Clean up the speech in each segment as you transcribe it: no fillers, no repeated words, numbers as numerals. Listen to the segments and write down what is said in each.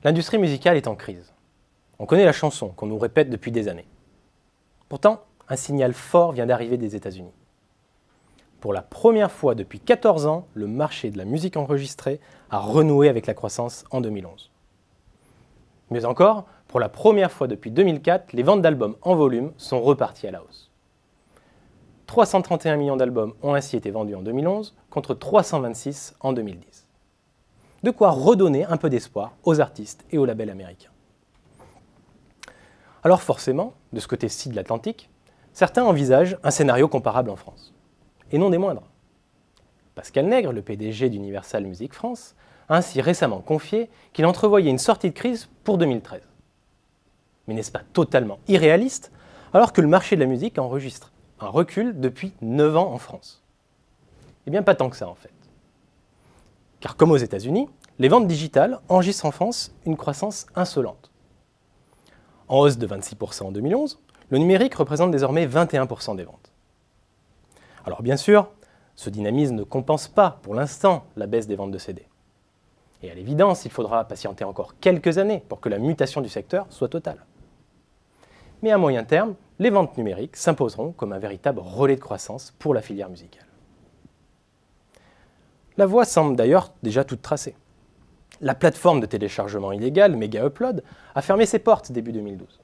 L'industrie musicale est en crise. On connaît la chanson qu'on nous répète depuis des années. Pourtant, un signal fort vient d'arriver des États-Unis. Pour la première fois depuis 14 ans, le marché de la musique enregistrée a renoué avec la croissance en 2011. Mieux encore, pour la première fois depuis 2004, les ventes d'albums en volume sont reparties à la hausse. 331 millions d'albums ont ainsi été vendus en 2011 contre 326 en 2010. De quoi redonner un peu d'espoir aux artistes et aux labels américains. Alors forcément, de ce côté-ci de l'Atlantique, certains envisagent un scénario comparable en France. Et non des moindres. Pascal Nègre, le PDG d'Universal Music France, a ainsi récemment confié qu'il entrevoyait une sortie de crise pour 2013. Mais n'est-ce pas totalement irréaliste alors que le marché de la musique enregistre un recul depuis 9 ans en France? Eh bien pas tant que ça en fait. Car comme aux États-Unis, les ventes digitales enregistrent en France une croissance insolente. En hausse de 26% en 2011, le numérique représente désormais 21% des ventes. Alors bien sûr, ce dynamisme ne compense pas pour l'instant la baisse des ventes de CD. Et à l'évidence, il faudra patienter encore quelques années pour que la mutation du secteur soit totale. Mais à moyen terme, les ventes numériques s'imposeront comme un véritable relais de croissance pour la filière musicale. La voie semble d'ailleurs déjà toute tracée. La plateforme de téléchargement illégal Mega Upload a fermé ses portes début 2012.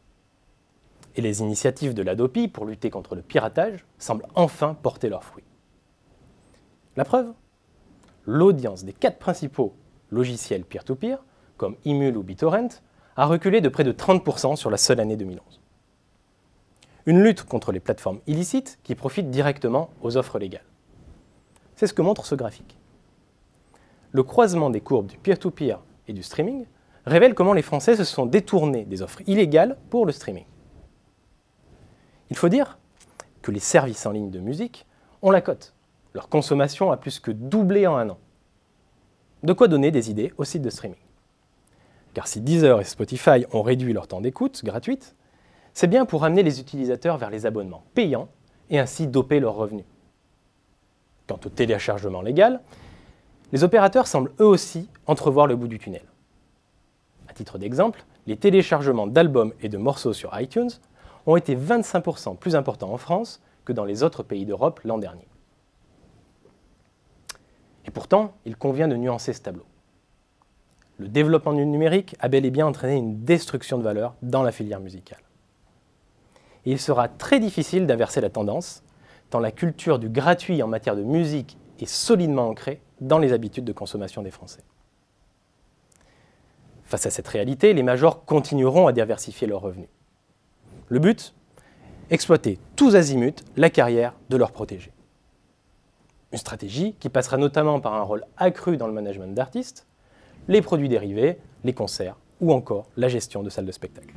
Et les initiatives de l'Hadopi pour lutter contre le piratage semblent enfin porter leurs fruits. La preuve ? L'audience des 4 principaux logiciels peer-to-peer, comme Emule ou BitTorrent, a reculé de près de 30% sur la seule année 2011. Une lutte contre les plateformes illicites qui profitent directement aux offres légales. C'est ce que montre ce graphique. Le croisement des courbes du peer-to-peer et du streaming révèle comment les Français se sont détournés des offres illégales pour le streaming. Il faut dire que les services en ligne de musique ont la cote. Leur consommation a plus que doublé en un an. De quoi donner des idées aux sites de streaming. Car si Deezer et Spotify ont réduit leur temps d'écoute gratuite, c'est bien pour amener les utilisateurs vers les abonnements payants et ainsi doper leurs revenus. Quant au téléchargement légal, les opérateurs semblent eux aussi entrevoir le bout du tunnel. À titre d'exemple, les téléchargements d'albums et de morceaux sur iTunes ont été 25% plus importants en France que dans les autres pays d'Europe l'an dernier. Et pourtant, il convient de nuancer ce tableau. Le développement du numérique a bel et bien entraîné une destruction de valeur dans la filière musicale. Et il sera très difficile d'inverser la tendance, tant la culture du gratuit en matière de musique est solidement ancrée dans les habitudes de consommation des Français. Face à cette réalité, les majors continueront à diversifier leurs revenus. Le but ? Exploiter tous azimuts la carrière de leurs protégés. Une stratégie qui passera notamment par un rôle accru dans le management d'artistes, les produits dérivés, les concerts ou encore la gestion de salles de spectacle.